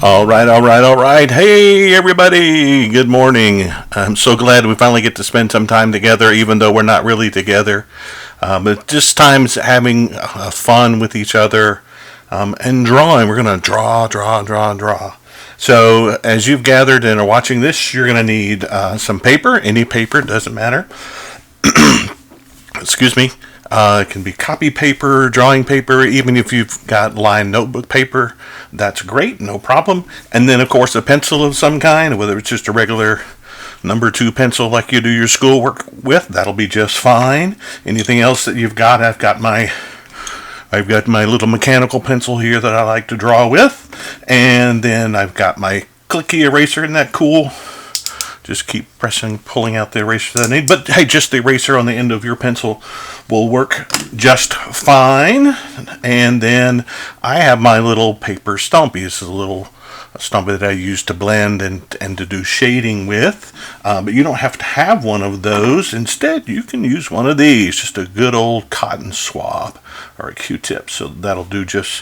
All right, all right, all right. Hey, everybody. Good morning. I'm so glad we finally get to spend some time together, even though we're not really together. But just times having fun with each other and drawing. We're going to draw. So, as you've gathered and are watching this, you're going to need some paper. Any paper, doesn't matter. Excuse me. It can be copy paper, drawing paper, even if you've got lined notebook paper, that's great, no problem. And then, of course, a pencil of some kind, whether it's just a regular number 2 pencil like you do your schoolwork with, that'll be just fine. Anything else that you've got, I've got my little mechanical pencil here that I like to draw with, and then I've got my clicky eraser. Isn't that cool? Just keep pressing, pulling out the eraser that I need. But hey, just the eraser on the end of your pencil will work just fine. And then I have my little paper Stompy. This is a little Stompy that I use to blend and to do shading with. But you don't have to have one of those. Instead, you can use one of these, just a good old cotton swab or a Q-tip. So that'll do just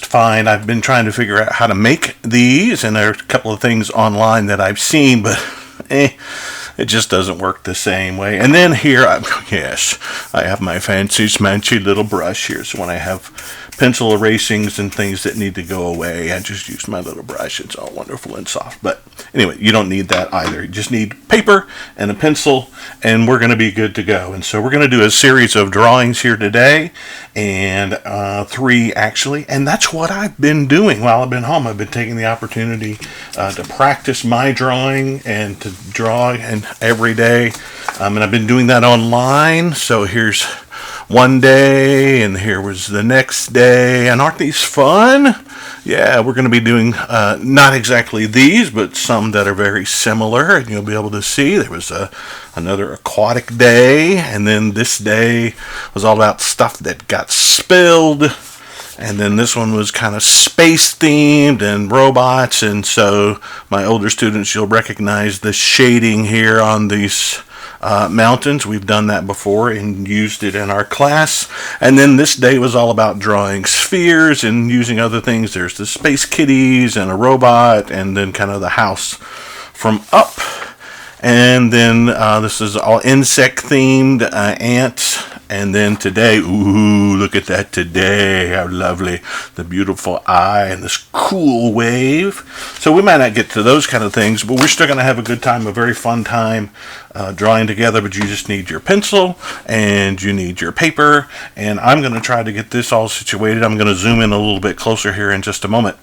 fine. I've been trying to figure out how to make these, and there are a couple of things online that I've seen, but it just doesn't work the same way. And then here, I have my fancy smanchy little brush here. So when I have pencil erasings and things that need to go away, I just use my little brush. It's all wonderful and soft. But anyway, you don't need that either. You just need paper and a pencil, and we're going to be good to go. And so we're going to do a series of drawings here today, and 3 actually. And that's what I've been doing while I've been home. I've been taking the opportunity to practice my drawing and to draw and every day. And I've been doing that online. So here's one day, and here was the next day. And aren't these fun? Yeah, we're going to be doing not exactly these, but some that are very similar. And you'll be able to see there was another aquatic day, and then this day was all about stuff that got spilled. And then this one was kind of space themed and robots. And so my older students, you'll recognize the shading here on these mountains. We've done that before and used it in our class. And then this day was all about drawing spheres and using other things. There's the space kitties and a robot, and then kind of the house from up. And then this is all insect themed, ants. And then today, ooh, look at that today. How lovely. The beautiful eye and this cool wave. So we might not get to those kind of things, but we're still going to have a good time, a very fun time drawing together. But you just need your pencil and you need your paper. And I'm going to try to get this all situated. I'm going to zoom in a little bit closer here in just a moment,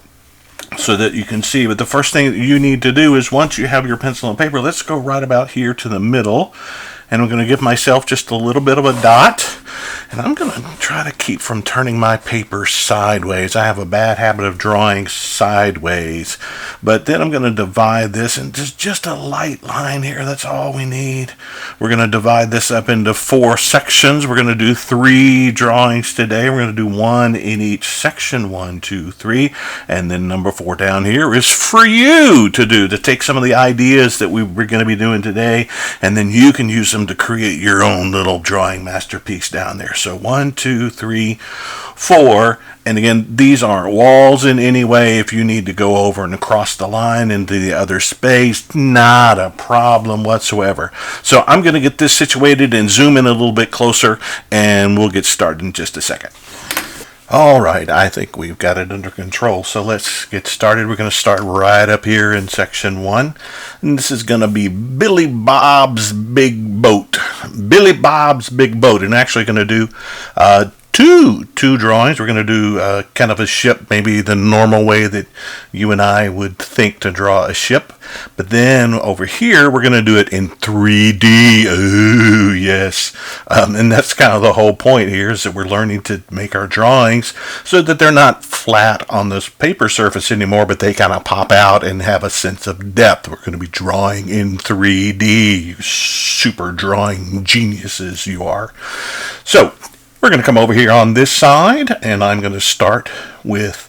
so that you can see. But the first thing that you need to do is, once you have your pencil and paper, let's go right about here to the middle. And I'm going to give myself just a little bit of a dot. And I'm going to try to keep from turning my paper sideways. I have a bad habit of drawing sideways. But then I'm going to divide this into just a light line here. That's all we need. We're going to divide this up into 4 sections. We're going to do 3 drawings today. We're going to do 1 in each section. 1, 2, 3. And then number 4 down here is for you to do, to take some of the ideas that we're going to be doing today, and then you can use them to create your own little drawing masterpiece down there. So 1, 2, 3, 4. And again, these aren't walls in any way. If you need to go over and across the line into the other space, not a problem whatsoever. So I'm going to get this situated and zoom in a little bit closer, and we'll get started in just a second. All right, I think we've got it under control. So let's get started. We're going to start right up here in section 1. And this is going to be Billy Bob's Big Boat. Billy Bob's Big Boat. And actually going to do two drawings. We're going to do kind of a ship, maybe the normal way that you and I would think to draw a ship. But then over here, we're going to do it in 3D. Ooh, yes. And that's kind of the whole point here, is that we're learning to make our drawings so that they're not flat on this paper surface anymore, but they kind of pop out and have a sense of depth. We're going to be drawing in 3D. You super drawing geniuses you are. So we're going to come over here on this side, and I'm going to start with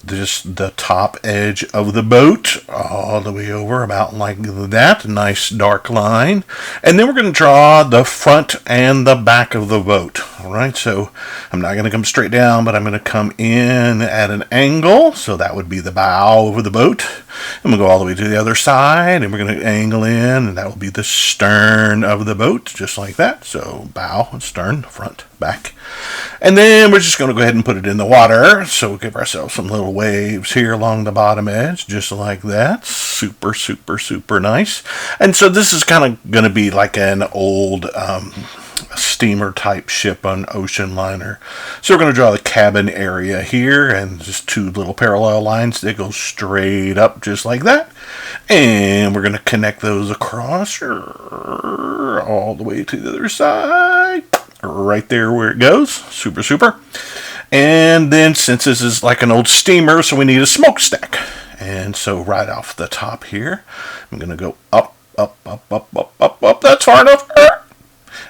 just the top edge of the boat all the way over, about like that. Nice dark line. And then we're going to draw the front and the back of the boat. All right, so I'm not going to come straight down, but I'm going to come in at an angle. So that would be the bow of the boat. And we'll go all the way to the other side, and we're going to angle in, and that will be the stern of the boat, just like that. So bow, stern, front, back. And then we're just going to go ahead and put it in the water. So we'll give ourselves some little waves here along the bottom edge, just like that. Super, super, super nice. And so this is kind of going to be like an old steamer type ship on ocean liner. So we're going to draw the cabin area here, and just two little parallel lines that go straight up just like that. And we're going to connect those across all the way to the other side. Right there where it goes. Super, super. And then since this is like an old steamer, so we need a smokestack. And so right off the top here, I'm going to go up, up, up, up, up, up, up. That's far enough.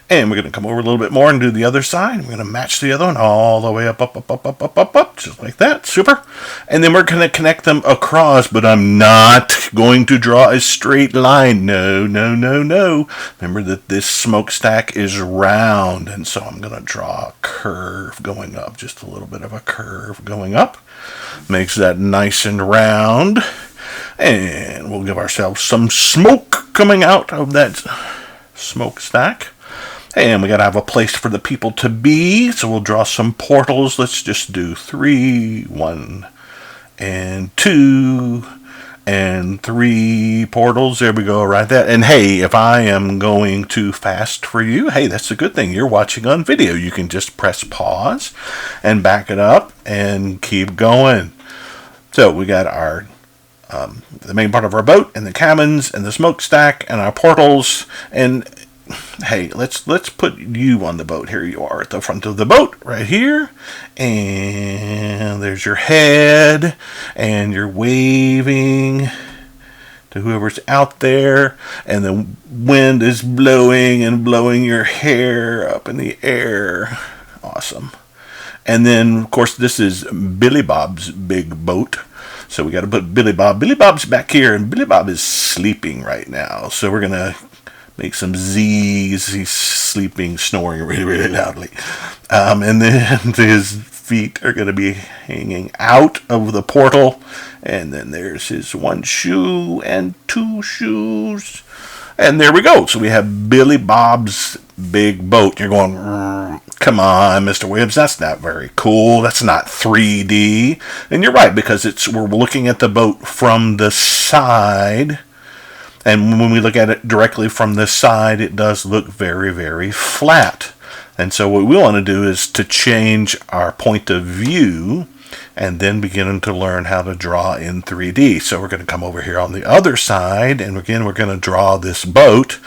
And we're going to come over a little bit more and do the other side. We're going to match the other one all the way up, up, up, up, up, up, up, up, just like that. Super. And then we're going to connect them across, but I'm not going to draw a straight line. No, no, no, no. Remember that this smokestack is round, and so I'm going to draw a curve going up, just a little bit of a curve going up. Makes that nice and round. And we'll give ourselves some smoke coming out of that smokestack. And we got to have a place for the people to be, so we'll draw some portals. Let's just do 3, 1, and 2, and 3 portals. There we go, right there. And hey, if I am going too fast for you, hey, that's a good thing. You're watching on video. You can just press pause and back it up and keep going. So we got our the main part of our boat, and the cabins, and the smokestack, and our portals, and hey, let's put you on the boat. Here you are at the front of the boat, right here. And there's your head, and you're waving to whoever's out there, and the wind is blowing and blowing your hair up in the air. Awesome. And then, of course, this is Billy Bob's big boat. So we got to put Billy Bob. Billy Bob's back here, and Billy Bob is sleeping right now. So we're going to make some Z's. He's sleeping, snoring really, really loudly. And then his feet are going to be hanging out of the portal. And then there's his 1 shoe and 2 shoes. And there we go. So we have Billy Bob's big boat. You're going, come on, Mr. Williams, that's not very cool. That's not 3D. And you're right, because we're looking at the boat from the side. And when we look at it directly from this side, it does look very, very flat. And so what we want to do is to change our point of view and then begin to learn how to draw in 3D. So we're going to come over here on the other side, and again, we're going to draw this boat.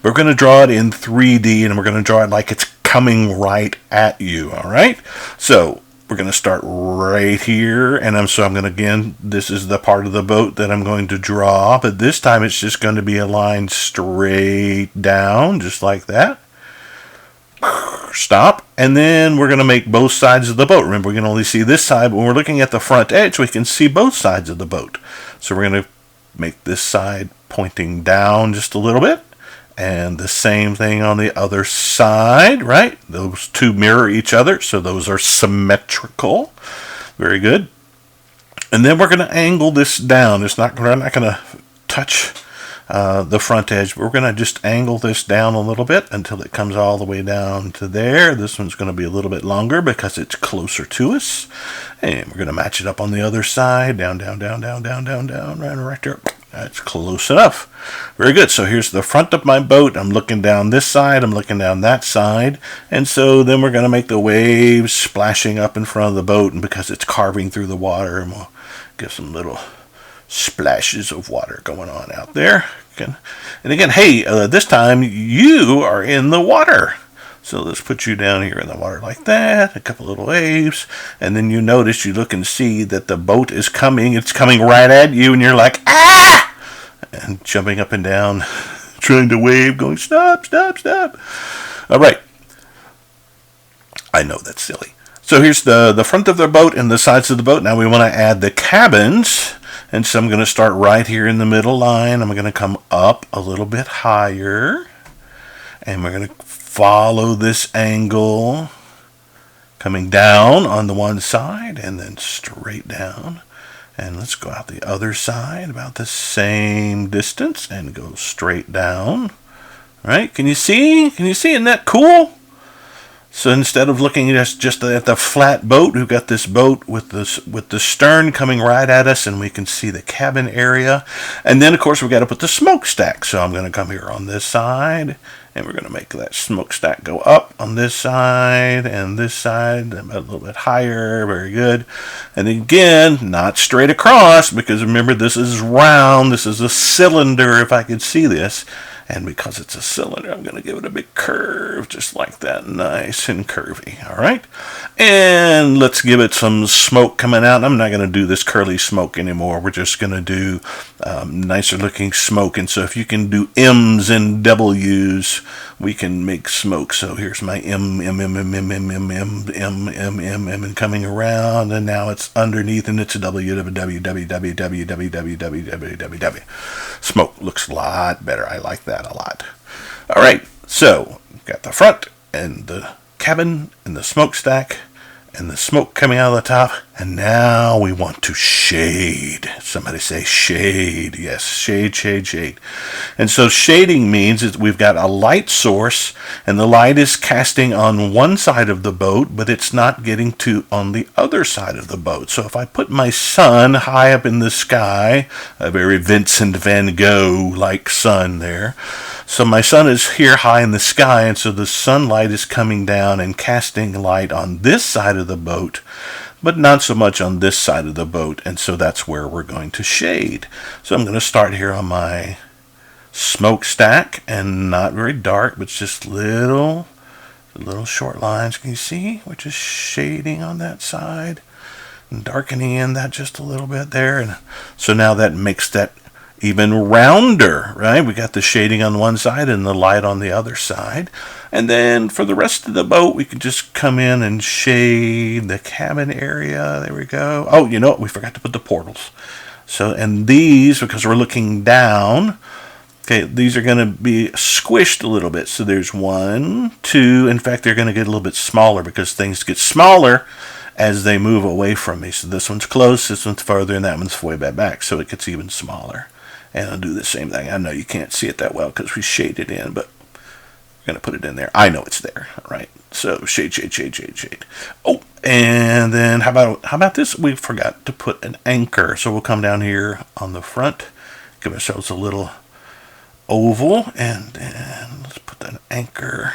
We're going to draw it in 3D, and we're going to draw it like it's coming right at you, all right? So we're going to start right here, and I'm going to, again, this is the part of the boat that I'm going to draw, but this time it's just going to be a line straight down, just like that. Stop, and then we're going to make both sides of the boat. Remember, we can only see this side. When we're looking at the front edge, we can see both sides of the boat. So we're going to make this side pointing down just a little bit. And the same thing on the other side, right? Those two mirror each other, so those are symmetrical. Very good. And then we're going to angle this down. We're not going to touch the front edge. We're going to just angle this down a little bit until it comes all the way down to there. This one's going to be a little bit longer because it's closer to us. And we're going to match it up on the other side. Down, down, down, down, down, down, down, right there. That's close enough. Very good. So here's the front of my boat. I'm looking down this side. I'm looking down that side. And so then we're going to make the waves splashing up in front of the boat. And because it's carving through the water, and we'll get some little splashes of water going on out there. And again, hey, this time you are in the water. So let's put you down here in the water like that, a couple little waves, and then you notice, you look and see that the boat is coming. It's coming right at you, and you're like, ah! And jumping up and down, trying to wave, going, stop, stop, stop. All right. I know that's silly. So here's the front of the boat and the sides of the boat. Now we want to add the cabins. And so I'm going to start right here in the middle line. I'm going to come up a little bit higher. And we're going to follow this angle, coming down on the one side and then straight down. And let's go out the other side about the same distance and go straight down. All right, can you see? Can you see? Isn't that cool? So instead of looking just at the flat boat, we've got this boat with the stern coming right at us, and we can see the cabin area. And then, of course, we've got to put the smokestack. So I'm going to come here on this side, and we're going to make that smokestack go up on this side and this side, a little bit higher. Very good. And again, not straight across, because remember, this is round. This is a cylinder, if I could see this. And because it's a cylinder, I'm going to give it a big curve, just like that, nice and curvy, all right? And let's give it some smoke coming out. I'm not going to do this curly smoke anymore. We're just going to do nicer looking smoke. And so if you can do M's and W's, we can make smoke. So here's my M, and coming around, and now it's underneath, and it's a W. Smoke looks a lot better. I like that a lot. All right, so got the front and the cabin and the smokestack and the smoke coming out of the top, and now we want to shade. Somebody say shade. Yes, shade, shade, shade. And so shading means that we've got a light source, and the light is casting on one side of the boat, but it's not getting to on the other side of the boat. So if I put my sun high up in the sky, a very Vincent van Gogh-like sun there, so my sun is here high in the sky, and so the sunlight is coming down and casting light on this side of the boat, but not so much on this side of the boat, and so that's where we're going to shade. So I'm going to start here on my smokestack, and not very dark, but just little short lines. Can you see? We're just shading on that side and darkening in that just a little bit there, and so now that makes that even rounder, right? We got the shading on one side and the light on the other side. And then for the rest of the boat, we can just come in and shade the cabin area. There we go. Oh, you know what? We forgot to put the portals. So, and these, because we're looking down, okay, these are going to be squished a little bit. So there's 1, 2. In fact, they're going to get a little bit smaller because things get smaller as they move away from me. So this one's close, this one's further, and that one's way back. So it gets even smaller. And I'll do the same thing. I know you can't see it that well because we shaded in, but we're going to put it in there. I know it's there, all right? So shade, shade, shade, shade, shade. Oh, and then how about this? We forgot to put an anchor. So we'll come down here on the front, give ourselves a little oval, and then let's put an anchor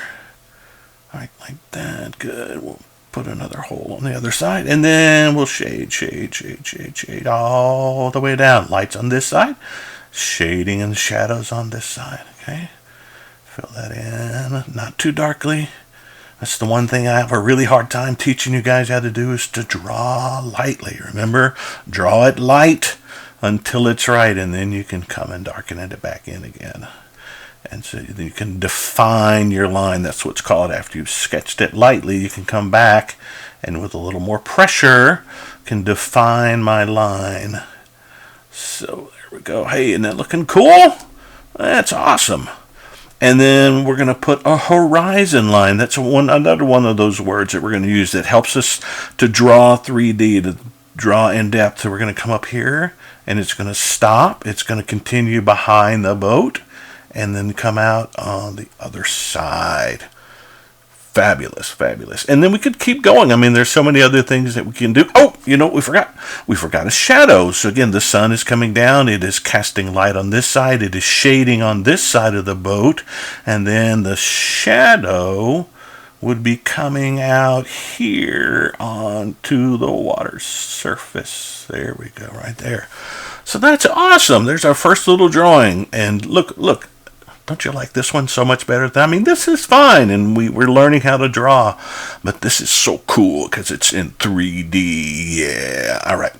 right like that. Good. We'll put another hole on the other side, and then we'll shade, shade, shade, shade, shade all the way down. Lights on this side. Shading and shadows on this side, okay? Fill that in, not too darkly. That's the one thing I have a really hard time teaching you guys how to do, is to draw lightly. Remember, draw it light until it's right, and then you can come and darken it back in again. And so you can define your line. That's what's called, after you've sketched it lightly, you can come back and with a little more pressure can define my line. So there we go. Hey, isn't that looking cool? That's awesome. And then we're going to put a horizon line. That's another one of those words that we're going to use that helps us to draw 3D, to draw in depth. So we're going to come up here, and it's going to stop. It's going to continue behind the boat, and then come out on the other side. Fabulous, fabulous. And then we could keep going. I mean, there's so many other things that we can do. Oh, you know what we forgot? We forgot a shadow. So again, the sun is coming down. It is casting light on this side. It is shading on this side of the boat. And then the shadow would be coming out here onto the water surface. There we go, right there. So that's awesome. There's our first little drawing. And look. Don't you like this one so much better? I mean, this is fine, and we're learning how to draw, but this is so cool because it's in 3D. Yeah, all right.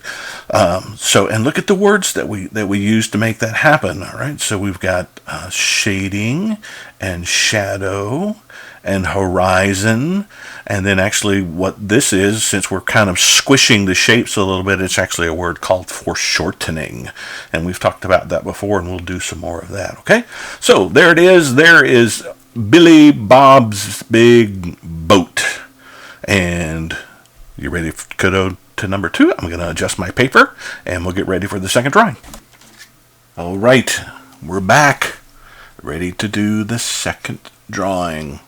So, and look at the words that we use to make that happen. All right. So we've got shading and shadow and horizon. And then actually what this is, since we're kind of squishing the shapes a little bit, it's actually a word called foreshortening. And we've talked about that before, and we'll do some more of that, okay? So there it is. There is Billy Bob's Big Boat. And you ready to go to number 2? I'm going to adjust my paper, and we'll get ready for the second drawing. All right, we're back, ready to do the second drawing.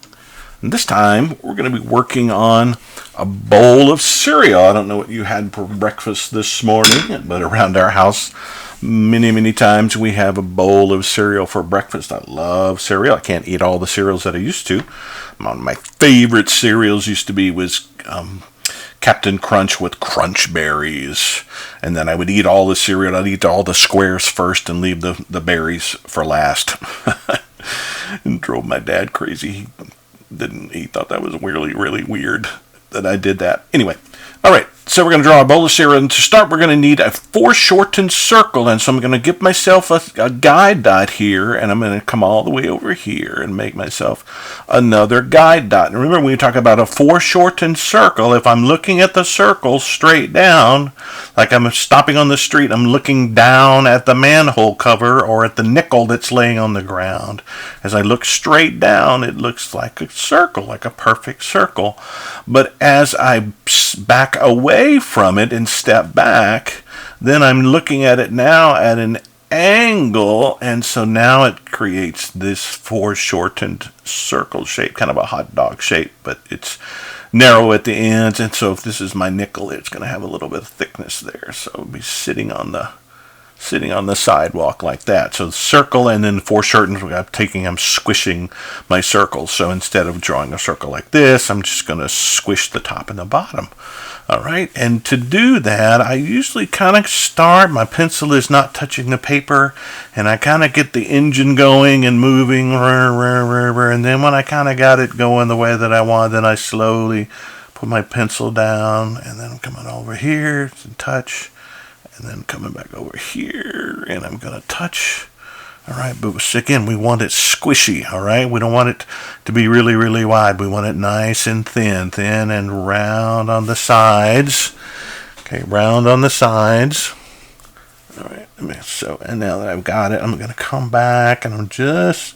And this time, we're going to be working on a bowl of cereal. I don't know what you had for breakfast this morning, but around our house, many times we have a bowl of cereal for breakfast. I love cereal. I can't eat all the cereals that I used to. One of my favorite cereals was Captain Crunch with Crunch Berries. And then I would eat all the cereal. I'd eat all the squares first and leave the berries for last. And drove my dad crazy. He thought that was really weird that I did that. Anyway, all right. So we're going to draw a bowl of cereal, and to start we're going to need a foreshortened circle, and so I'm going to give myself a guide dot here, and I'm going to come all the way over here and make myself another guide dot. And remember, when we talk about a foreshortened circle, if I'm looking at the circle straight down, like I'm stopping on the street, I'm looking down at the manhole cover or at the nickel that's laying on the ground. As I look straight down, it looks like a circle, like a perfect circle. But as I back away from it and step back, then I'm looking at it now at an angle, and so now it creates this foreshortened circle shape, kind of a hot dog shape, but it's narrow at the ends. And so if this is my nickel, it's going to have a little bit of thickness there, so it'll be sitting on the sidewalk like that. So circle, and then foreshortened, I'm squishing my circles. So instead of drawing a circle like this, I'm just going to squish the top and the bottom. All right, and to do that, I usually kind of start, my pencil is not touching the paper, and I kind of get the engine going and moving, and then when I kind of got it going the way that I want, then I slowly put my pencil down, and then I'm coming over here to touch, and then coming back over here, and I'm going to touch. All right, but again, we want it squishy, all right? We don't want it to be really wide. We want it nice and thin and round on the sides. Okay, round on the sides. All right, so, and now that I've got it, I'm going to come back, and I'm just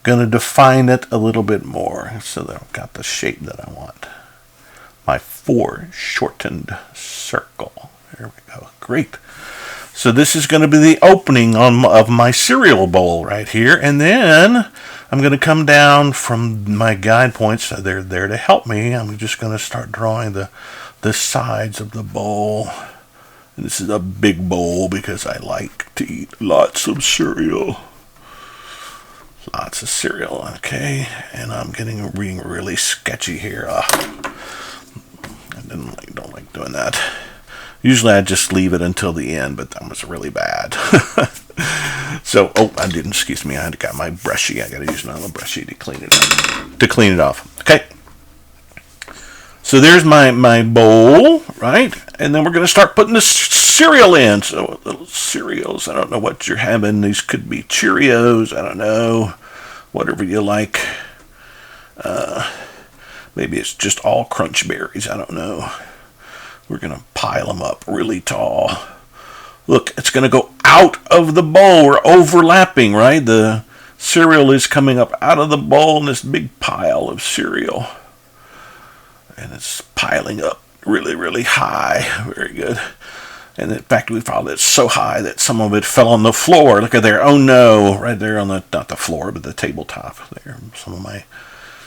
going to define it a little bit more so that I've got the shape that I want. My foreshortened circle. There we go. Great. So this is going to be the opening of my cereal bowl right here. And then I'm going to come down from my guide points. They're there to help me. I'm just going to start drawing the sides of the bowl. And this is a big bowl because I like to eat lots of cereal. Lots of cereal, okay. And I'm being really sketchy here. I don't like doing that. Usually I just leave it until the end, but that was really bad. So, I didn't, excuse me, I got my brushy. I got to use another brushy to clean it off. Okay. So there's my bowl, right? And then we're going to start putting the cereal in. So little cereals, I don't know what you're having. These could be Cheerios, I don't know. Whatever you like. Maybe it's just all Crunch Berries, I don't know. We're going to pile them up really tall. Look, it's going to go out of the bowl. We're overlapping, right? The cereal is coming up out of the bowl in this big pile of cereal. And it's piling up really high. Very good. And in fact, we found it so high that some of it fell on the floor. Look at there. Oh no. Right there on not the floor, but the tabletop there. Some of my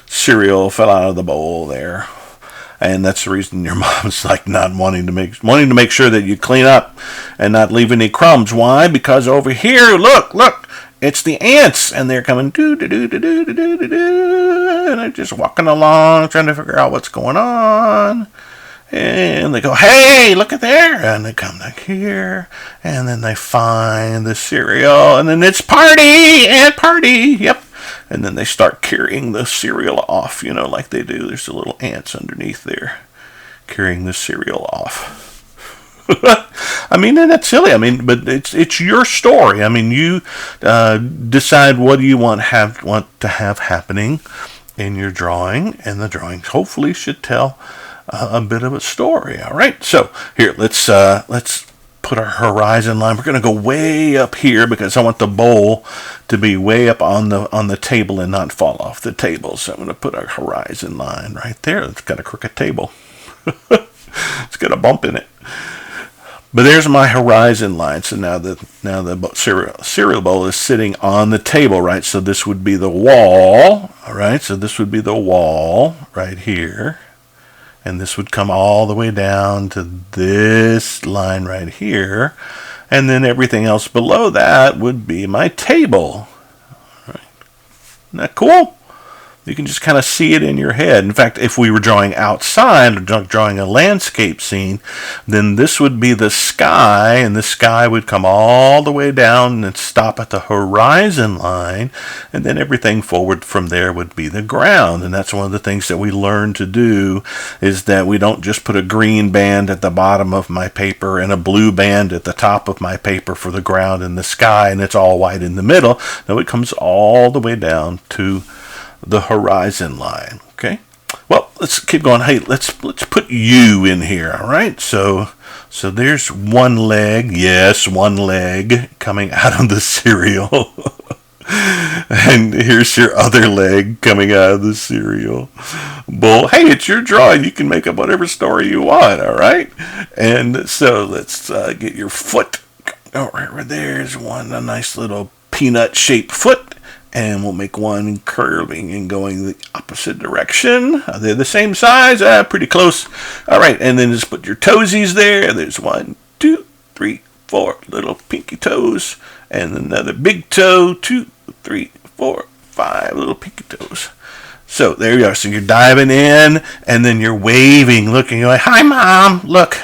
cereal fell out of the bowl there. And that's the reason your mom's like not wanting to make sure that you clean up and not leave any crumbs. Why? Because over here, look, it's the ants, and they're coming and they're just walking along trying to figure out what's going on. And they go, hey, look at there, and they come back here, and then they find the cereal, and then it's ant party, yep. And then they start carrying the cereal off, like they do. There's the little ants underneath there carrying the cereal off. I mean, and that's silly. I mean, but it's your story. I mean, you decide what do you want to have happening. in your drawing, and the drawing hopefully should tell a bit of a story. All right, so here, let's put our horizon line. We're going to go way up here because I want the bowl to be way up on the table and not fall off the table. So I'm going to put our horizon line right there. It's got a crooked table. It's got a bump in it. But there's my horizon line. So now the cereal bowl is sitting on the table, right? So this would be the wall. All right. So this would be the wall right here. And this would come all the way down to this line right here. And then everything else below that would be my table. All right. Isn't that cool? You can just kind of see it in your head. In fact, if we were drawing outside, or drawing a landscape scene, then this would be the sky, and the sky would come all the way down and stop at the horizon line, and then everything forward from there would be the ground. And that's one of the things that we learn to do, is that we don't just put a green band at the bottom of my paper and a blue band at the top of my paper for the ground and the sky, and it's all white in the middle. No, it comes all the way down to the horizon line. Okay, well, let's keep going. Hey, let's put you in here. All right, so there's one leg. Yes, one leg coming out of the cereal. And here's your other leg coming out of the cereal bowl. Hey, it's your drawing. You can make up whatever story you want. All right, and so let's get your foot. Oh, right there's one, a nice little peanut-shaped foot. And we'll make one curving and going the opposite direction. They're the same size, pretty close. All right, and then just put your toesies there. There's 1, 2, 3, 4 little pinky toes. And another big toe, 2, 3, 4, 5 little pinky toes. So there you are. So you're diving in, and then you're waving, looking, you're like, hi, Mom, look.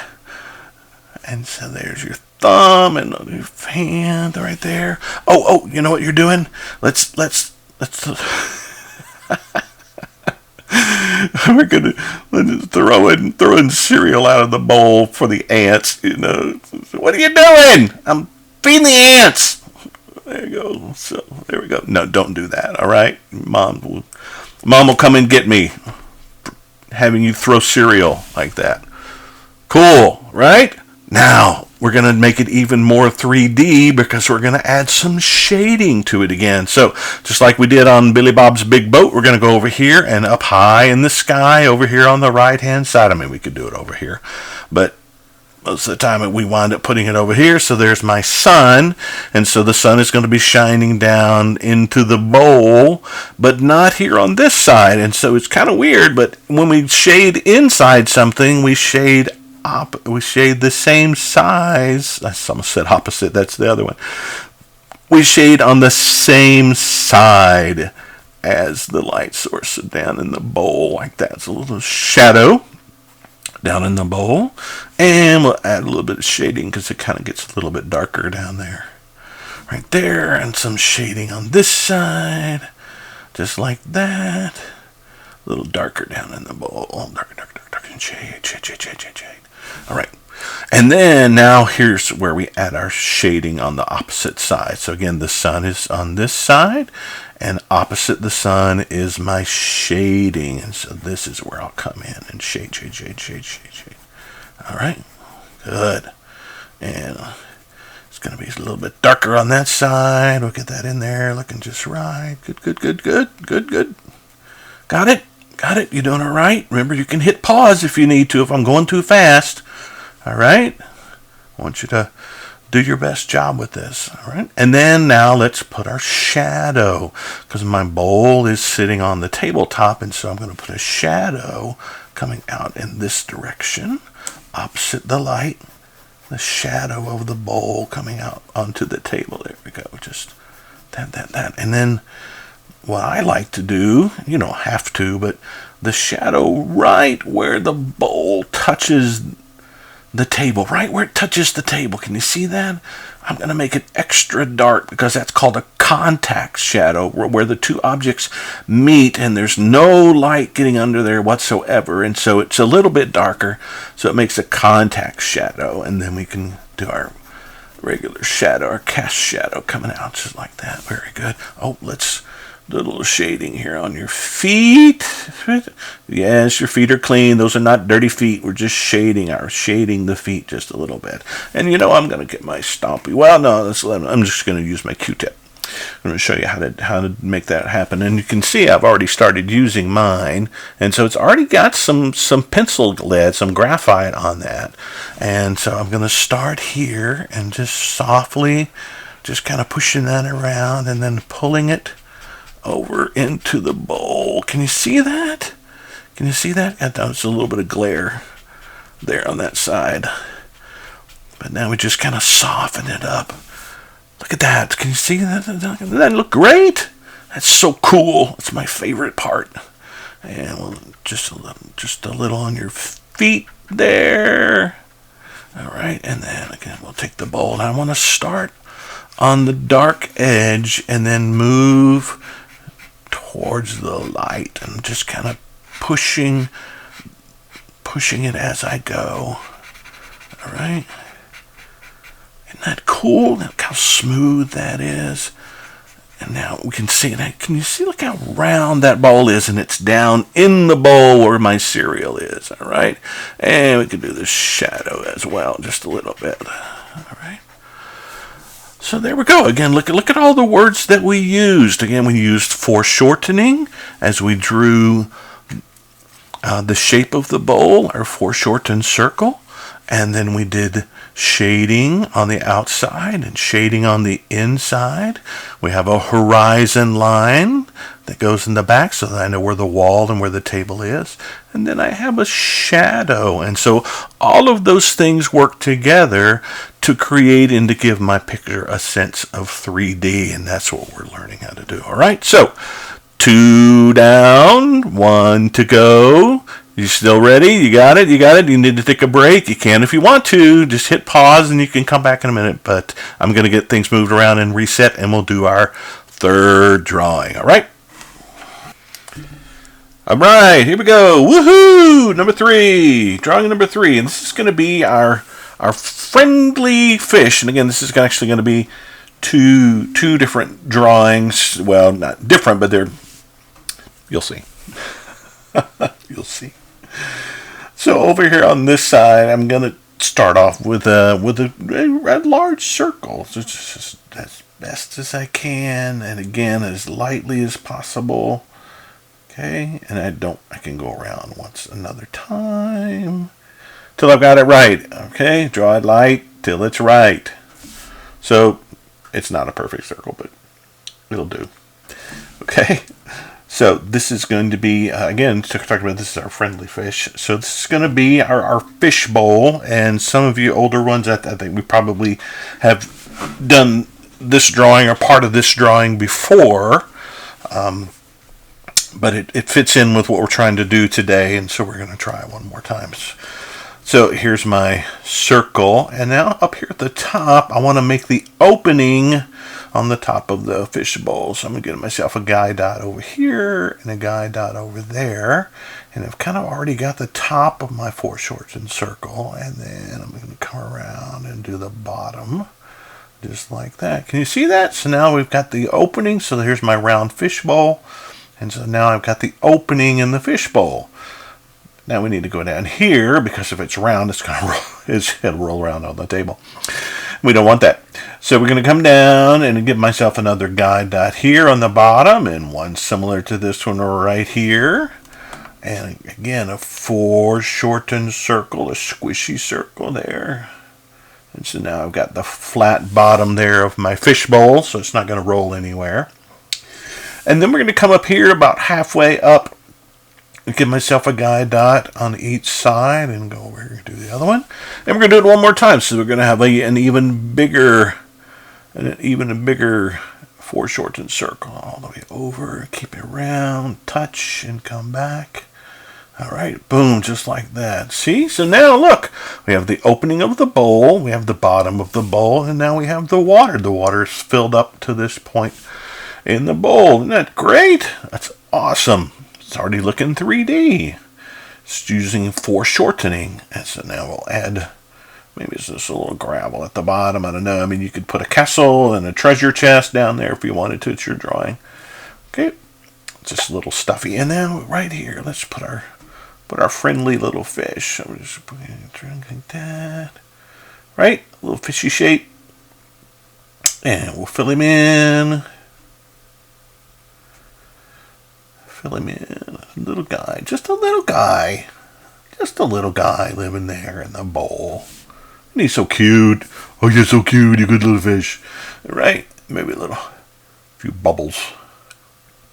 And so there's your thumb and your hand right there. Oh, you know what you're doing? Let's we're gonna throw in cereal out of the bowl for the ants. You know, what are you doing? I'm feeding the ants. There you go. So there we go. No, don't do that. All right, Mom will come and get me. Having you throw cereal like that. Cool, right? Now, we're going to make it even more 3D because we're going to add some shading to it again. So, just like we did on Billy Bob's Big Boat, we're going to go over here and up high in the sky over here on the right-hand side. I mean, we could do it over here, but most of the time we wind up putting it over here. So there's my sun, and so the sun is going to be shining down into the bowl, but not here on this side. And so it's kind of weird, but when we shade inside something, we shade the same size. I almost said opposite. That's the other one. We shade on the same side as the light source. So down in the bowl like that. It's a little shadow down in the bowl. And we'll add a little bit of shading because it kind of gets a little bit darker down there. Right there. And some shading on this side. Just like that. A little darker down in the bowl. Darker. And shade. All right. And then now here's where we add our shading on the opposite side. So again, the sun is on this side, and opposite the sun is my shading. And so this is where I'll come in and shade. All right. Good. And it's going to be a little bit darker on that side. We'll get that in there looking just right. Good. Got it? You're doing all right? Remember, you can hit pause if you need to, if I'm going too fast. All right? I want you to do your best job with this. All right? And then now let's put our shadow, because my bowl is sitting on the tabletop, and so I'm going to put a shadow coming out in this direction, opposite the light. The shadow of the bowl coming out onto the table. There we go. Just that. And then what I like to do, you don't have to, but the shadow right where the bowl touches the table, right where it touches the table. Can you see that? I'm going to make it extra dark because that's called a contact shadow, where the two objects meet and there's no light getting under there whatsoever. And so it's a little bit darker, so it makes a contact shadow. And then we can do our regular shadow, our cast shadow coming out just like that. Very good. Oh, let's little shading here on your feet. Yes, your feet are clean. Those are not dirty feet. We're just shading the feet just a little bit. And I'm going to get my Stompy. Well, no, I'm just going to use my Q-tip. I'm going to show you how to make that happen. And you can see I've already started using mine. And so it's already got some pencil lead, some graphite on that. And so I'm going to start here and just softly just kind of pushing that around and then pulling it over into the bowl. Can you see that? Can you see that? There's a little bit of glare there on that side. But now we just kind of soften it up. Look at that. Can you see that? Doesn't that look great? That's so cool. It's my favorite part. And we'll just a little on your feet there. All right. And then again, we'll take the bowl. I want to start on the dark edge and then move towards the light and just kind of pushing it as I go. All right. Isn't that cool? Look how smooth that is. And now we can see that. Can you see? Look how round that bowl is, and it's down in the bowl where my cereal is. All right. And we can do the shadow as well, just a little bit. All right. So there we go. Again, look at all the words that we used. Again, we used foreshortening as we drew the shape of the bowl, our foreshortened circle. And then we did shading on the outside and shading on the inside. We have a horizon line that goes in the back so that I know where the wall and where the table is. And then I have a shadow. And so all of those things work together to create and to give my picture a sense of 3D. And that's what we're learning how to do. All right. So 2 down, 1 to go. You still ready? You got it? You got it? You need to take a break? You can if you want to. Just hit pause and you can come back in a minute. But I'm going to get things moved around and reset, and we'll do our third drawing. All right? All right, here we go. Woohoo! Number 3. Drawing number 3. And this is going to be our friendly fish. And again, this is actually going to be two different drawings. Well, not different, but you'll see. You'll see. So over here on this side, I'm going to start off with a large circle. So just as best as I can, and again as lightly as possible. Okay, and I can go around once another time till I've got it right. Okay, draw it light till it's right. So it's not a perfect circle, but it'll do. Okay. So this is going to be, again, talking about this is our friendly fish. So this is going to be our fish bowl. And some of you older ones, I think we probably have done this drawing or part of this drawing before. But it fits in with what we're trying to do today. And so we're going to try it one more time. So here's my circle. And now up here at the top, I want to make the opening on the top of the fish bowl. So I'm going to get myself a guide dot over here and a guide dot over there. And I've kind of already got the top of my foreshortened circle. And then I'm going to come around and do the bottom. Just like that. Can you see that? So now we've got the opening. So here's my round fish bowl. And so now I've got the opening in the fish bowl. Now we need to go down here because if it's round, it'll roll around on the table. We don't want that. So we're going to come down and give myself another guide dot here on the bottom and one similar to this one right here. And again, a foreshortened circle, a squishy circle there. And so now I've got the flat bottom there of my fish bowl, so it's not going to roll anywhere. And then we're going to come up here about halfway up and give myself a guide dot on each side and go over here and do the other one. And we're going to do it one more time. So we're going to have an even bigger foreshortened circle all the way over. Keep it round, touch, and come back. All right, boom, just like that. See? So now look, we have the opening of the bowl, we have the bottom of the bowl, and now we have the water. The water is filled up to this point in the bowl. Isn't that great? That's awesome. It's already looking 3D. It's using foreshortening. And so now we'll add, maybe it's just a little gravel at the bottom. I don't know. I mean, you could put a castle and a treasure chest down there if you wanted to. It's your drawing. Okay, just a little stuffy. And now right here, let's put our friendly little fish. So we're just putting it like that. Right, a little fishy shape. And we'll fill him in. Fill him in. A little guy. Just a little guy. Just a little guy living there in the bowl. And he's so cute. Oh, you're so cute, you good little fish. Right? Maybe a few bubbles.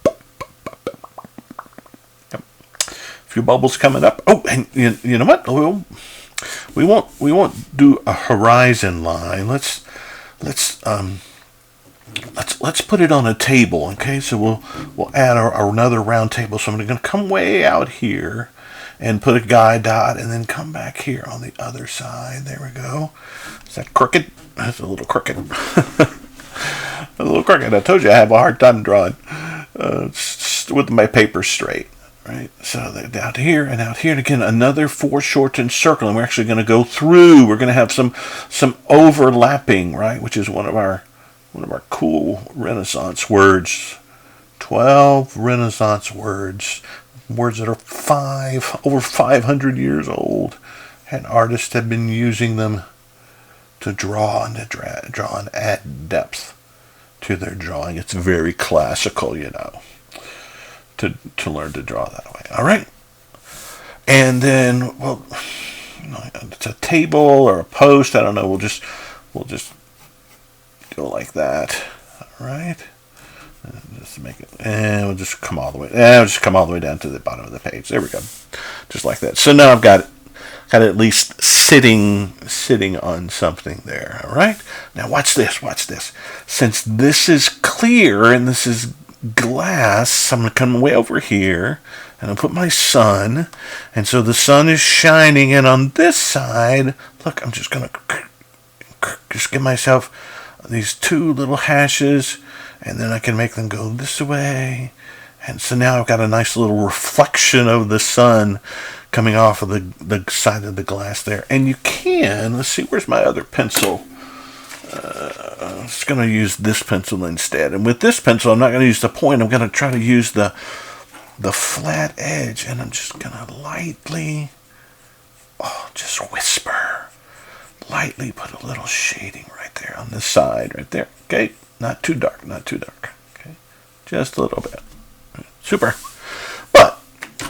Yep. A few bubbles coming up. Oh, and you know what? We won't do a horizon line. Let's put it on a table. Okay, so we'll add another round table. So I'm going to come way out here and put a guide dot, and then come back here on the other side. There we go. Is that crooked? That's a little crooked. A little crooked. I told you I have a hard time drawing with my paper straight. Right. So out here and out here, and again another foreshortened circle, and we're actually going to go through. We're going to have some overlapping, right, which is one of our cool Renaissance words. 12 Renaissance words. Words that are over 500 years old, and artists have been using them to draw and add depth to their drawing. It's very classical, to learn to draw that way. All right, and then it's a table or a post. I don't know. We'll just go like that. All right. Just make it, and we'll just come all the way. We'll just come all the way down to the bottom of the page. There we go, just like that. So now I've got it at least sitting on something there. All right. Now watch this. Since this is clear and this is glass, I'm gonna come way over here and I'll put my sun, and so the sun is shining. And on this side, look, I'm just gonna just give myself these two little hashes. And then I can make them go this way. And so now I've got a nice little reflection of the sun coming off of the side of the glass there. And you can, let's see, where's my other pencil? I'm just going to use this pencil instead. And with this pencil, I'm not going to use the point. I'm going to try to use the flat edge. And I'm just going to lightly, just whisper. Lightly put a little shading right there on this side, right there. Okay? Not too dark. Okay, just a little bit. Super. But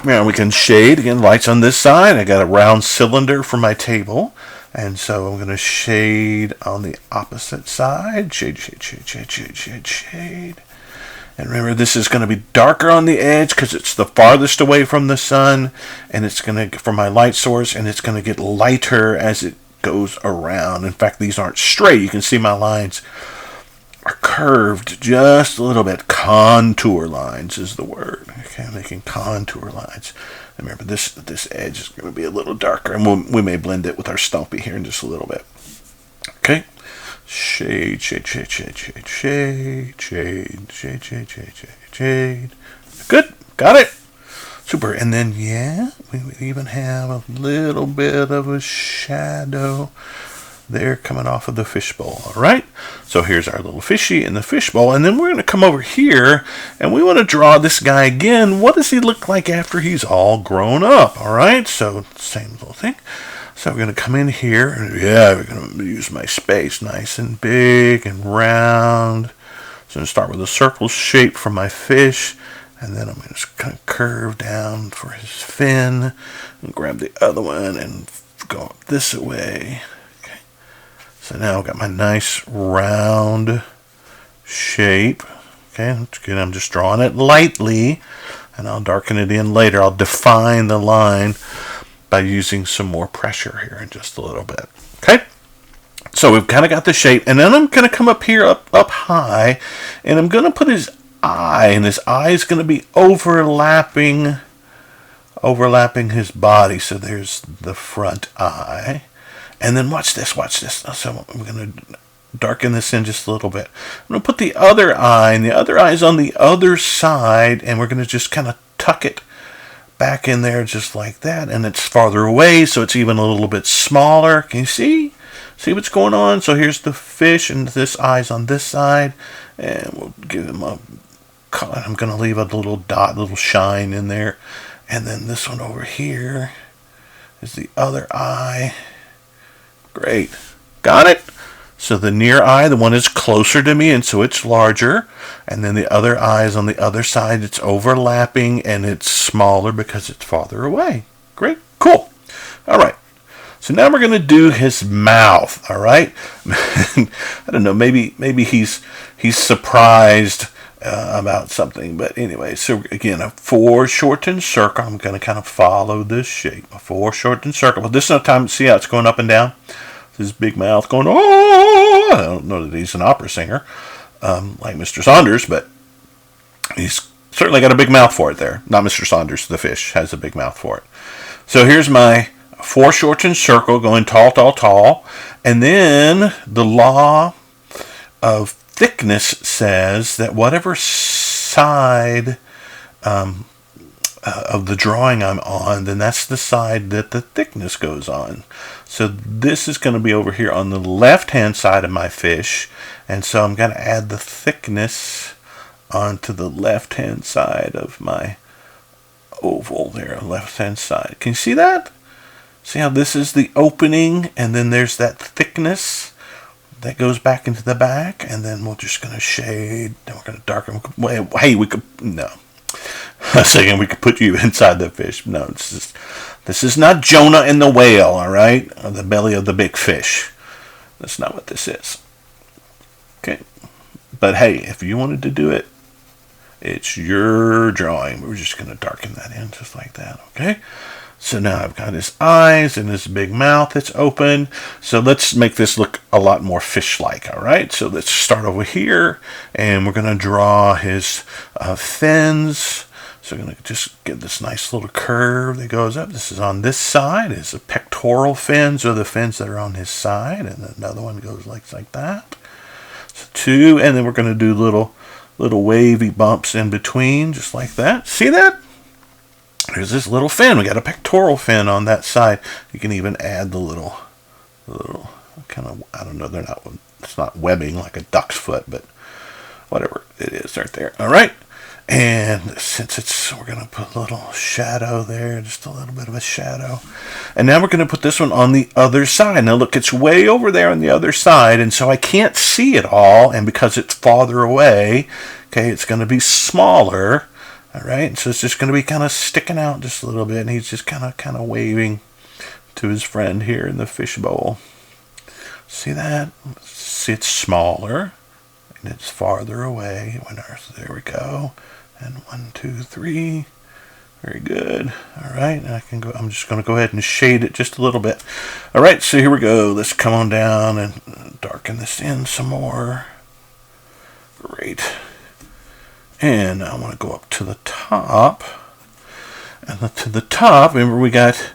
we can shade again. Lights on this side. I got a round cylinder for my table, and so I'm going to shade on the opposite side. Shade. And remember, this is going to be darker on the edge because it's the farthest away from the sun, and it's going to from my light source, and it's going to get lighter as it goes around. In fact, these aren't straight. You can see my lines are curved just a little bit. Contour lines is the word. Okay, I'm making contour lines. And remember, this edge is going to be a little darker, and we may blend it with our Stumpy here in just a little bit. Okay, shade. Good, got it. Super. And then we would even have a little bit of a shadow there coming off of the fishbowl. All right, so here's our little fishy in the fishbowl, and then we're going to come over here and we want to draw this guy again. What does he look like after he's all grown up? All right, so same little thing. So we're going to come in here, and we're going to use my space nice and big and round. So I'm going to start with a circle shape for my fish, and then I'm going to kind of curve down for his fin and grab the other one and go up this way. So now I've got my nice round shape. Okay, that's good. I'm just drawing it lightly, and I'll darken it in later. I'll define the line by using some more pressure here in just a little bit. Okay, so we've kind of got the shape, and then I'm going to come up here up high, and I'm going to put his eye, and his eye is going to be overlapping his body. So there's the front eye. And then watch this. So I'm going to darken this in just a little bit. I'm going to put the other eye, and the other eye is on the other side, and we're going to just kind of tuck it back in there just like that. And it's farther away, so it's even a little bit smaller. Can you see? See what's going on? So here's the fish, and this eye's on this side, and we'll give him a I'm going to leave a little dot, little shine in there. And then this one over here is the other eye. Great. Got it? So the near eye, the one is closer to me, and so it's larger. And then the other eye is on the other side. It's overlapping, and it's smaller because it's farther away. Great. Cool. All right. So now we're going to do his mouth, all right? I don't know, maybe he's surprised about something, but anyway, so again, a foreshortened circle. I'm going to kind of follow this shape, a foreshortened circle. But this is time, see how it's going up and down? His big mouth going, oh! I don't know that he's an opera singer like Mr. Saunders, but he's certainly got a big mouth for it there. Not Mr. Saunders, the fish, has a big mouth for it. So here's my foreshortened circle going tall, tall, tall. And then the law of thickness says that whatever side of the drawing I'm on, then that's the side that the thickness goes on. So this is going to be over here on the left-hand side of my fish. And so I'm going to add the thickness onto the left-hand side of my oval there, left-hand side. Can you see that? See how this is the opening, and then there's that thickness that goes back into the back, and then we're just going to shade, then we're going to darken. Hey, we could, no. I was thinking we could put you inside the fish. No, this is not Jonah and the whale, all right? Or the belly of the big fish. That's not what this is. Okay. But hey, if you wanted to do it, it's your drawing. We're just going to darken that in just like that, okay? So now I've got his eyes and his big mouth. It's open. So let's make this look a lot more fish-like, all right? So let's start over here, and we're going to draw his fins. So we're going to just get this nice little curve that goes up. This is on this side. It's the pectoral fins, or the fins that are on his side, and another one goes like that. So two, and then we're going to do little wavy bumps in between, just like that. See that? There's this little fin. We got a pectoral fin on that side. You can even add the little kind of, I don't know, it's not webbing like a duck's foot, but whatever it is right there. All right. And since we're going to put a little shadow there, just a little bit of a shadow. And now we're going to put this one on the other side. Now look, it's way over there on the other side, and so I can't see it all, and because it's farther away, okay, it's going to be smaller. All right, so it's just going to be kind of sticking out just a little bit, and he's just kind of waving to his friend here in the fishbowl. See that? See, it's smaller, and it's farther away. There we go. And 1, 2, 3. Very good. All right, and I'm just going to go ahead and shade it just a little bit. All right, so here we go. Let's come on down and darken this in some more. Great. And I want to go up to the top. And to the top, remember we got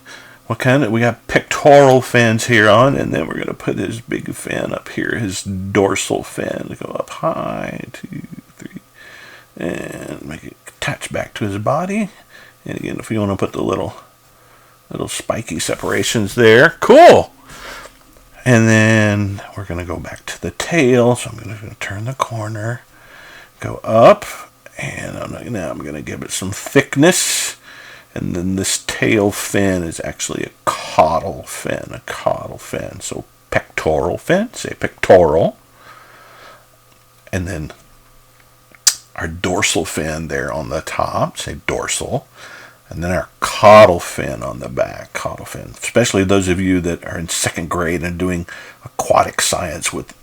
we got pectoral fins here on, and then we're going to put his big fin up here, his dorsal fin, go up high, 2, 3, and make it attach back to his body. And again, if you want to put the little spiky separations there, cool. And then we're going to go back to the tail, so I'm going to turn the corner, go up. And now I'm going to give it some thickness. And then this tail fin is actually a caudal fin. So pectoral fin, say pectoral. And then our dorsal fin there on the top, say dorsal. And then our caudal fin on the back, caudal fin. Especially those of you that are in second grade and doing aquatic science with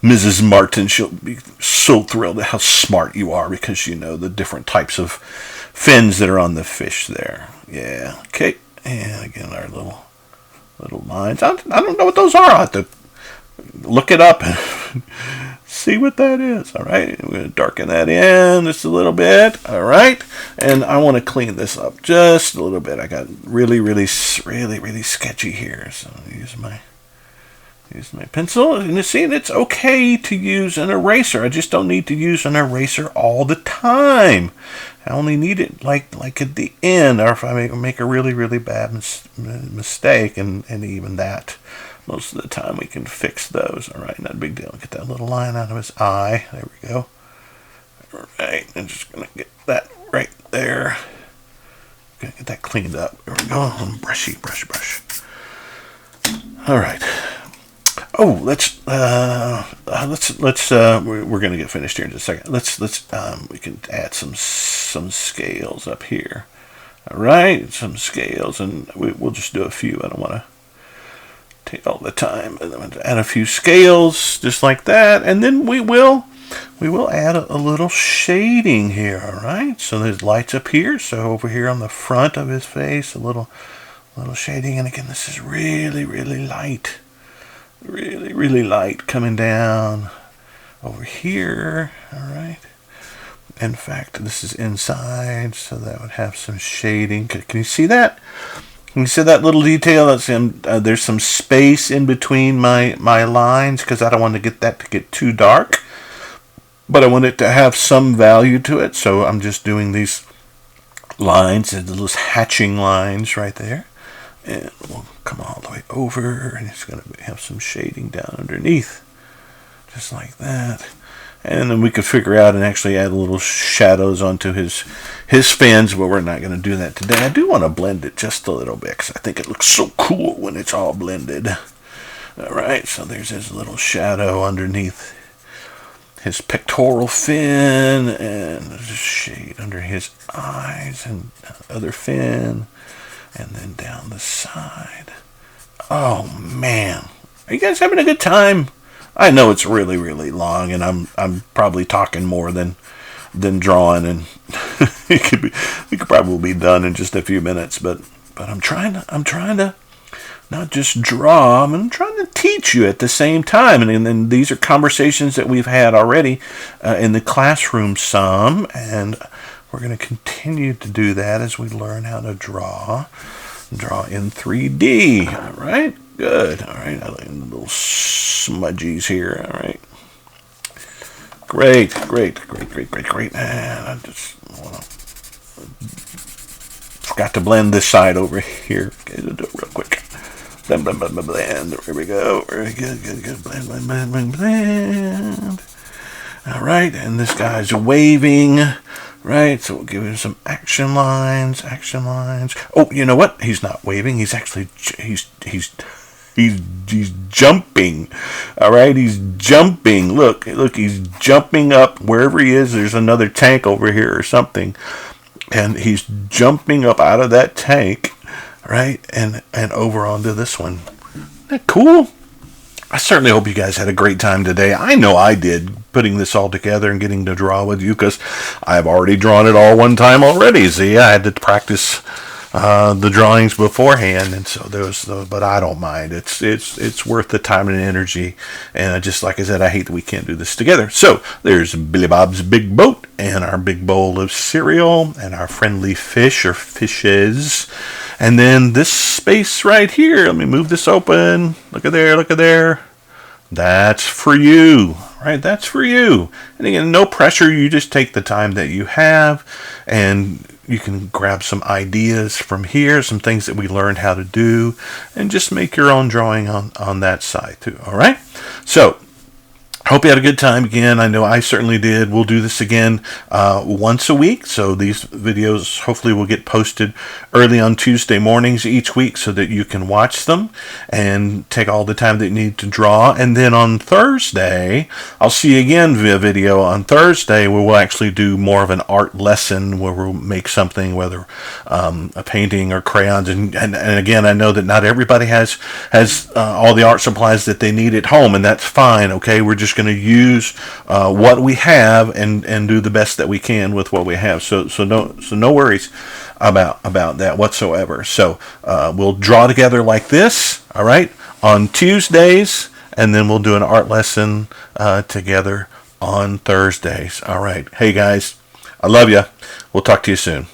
Mrs. Martin. She'll be so thrilled at how smart you are because you know the different types of fins that are on the fish there. Yeah, okay. And again, our little lines. I don't know what those are. I'll have to look it up and see what that is. All right, I'm going to darken that in just a little bit. All right, and I want to clean this up just a little bit. I got really sketchy here, so I'll use my pencil. And you see, it's okay to use an eraser. I just don't need to use an eraser all the time. I only need it like at the end, or if I make a really bad mistake, and even that, most of the time we can fix those. All right, not a big deal. Get that little line out of his eye. There we go. All right, I'm just going to get that right there. Gonna get that cleaned up. There we go. Brushy, brush. All right. Oh, we're gonna get finished here in just a second. We can add some scales up here. All right, some scales, and we'll just do a few. I don't want to take all the time. I'm going to add a few scales, just like that, and then we will add a little shading here. All right, so there's lights up here. So over here on the front of his face, a little shading, and again, this is really light. Really light coming down over here. All right. In fact, this is inside, so that would have some shading. Can you see that? Can you see that little detail? That's there's some space in between my lines because I don't want to get that to get too dark, but I want it to have some value to it. So I'm just doing these lines, and those hatching lines right there. And we'll come all the way over, and it's going to have some shading down underneath, just like that. And then we could figure out and actually add little shadows onto his fins, but we're not going to do that today. I do want to blend it just a little bit, because I think it looks so cool when it's all blended. All right, so there's his little shadow underneath his pectoral fin, and there's a shade under his eyes and other fin. And then down the side. Oh man, are you guys having a good time? I know it's really long, and I'm probably talking more than drawing, and we could probably be done in just a few minutes. But I'm trying to not just draw. I'm trying to teach you at the same time, and then these are conversations that we've had already in the classroom some, and we're going to continue to do that as we learn how to draw in 3D. All right, good. All right, I like little smudgies here. All right, great. And I just forgot to blend this side over here. Okay, do it real quick. Blend. There we go. Very good. Blend. All right, and this guy's waving. Right, so we'll give him some action lines. Oh, you know what? He's not waving. He's actually he's jumping. All right, he's jumping. Look, he's jumping up wherever he is. There's another tank over here or something, and he's jumping up out of that tank, right, and over onto this one. Isn't that cool? I certainly hope you guys had a great time today. I know I did, putting this all together and getting to draw with you, because I've already drawn it all one time already. See, I had to practice the drawings beforehand, and so but I don't mind. It's worth the time and energy. And just like I said, I hate that we can't do this together. So there's Billy Bob's Big Boat, and our big bowl of cereal, and our friendly fish or fishes. And then this space right here, let me move this open. Look at there. That's for you, right? That's for you. And again, no pressure. You just take the time that you have, and you can grab some ideas from here, some things that we learned how to do, and just make your own drawing on that side too, all right? So, hope you had a good time again. I know I certainly did. We'll do this again once a week. So these videos hopefully will get posted early on Tuesday mornings each week so that you can watch them and take all the time that you need to draw. And then on Thursday, I'll see you again via video on Thursday, where we'll actually do more of an art lesson where we'll make something, whether a painting or crayons. And again, I know that not everybody has all the art supplies that they need at home, and that's fine. Okay, we're just going to use what we have and do the best that we can with what we have. So no worries about that whatsoever. So we'll draw together like this, all right, on Tuesdays, and then we'll do an art lesson together on Thursdays. All right. Hey guys, I love you. We'll talk to you soon.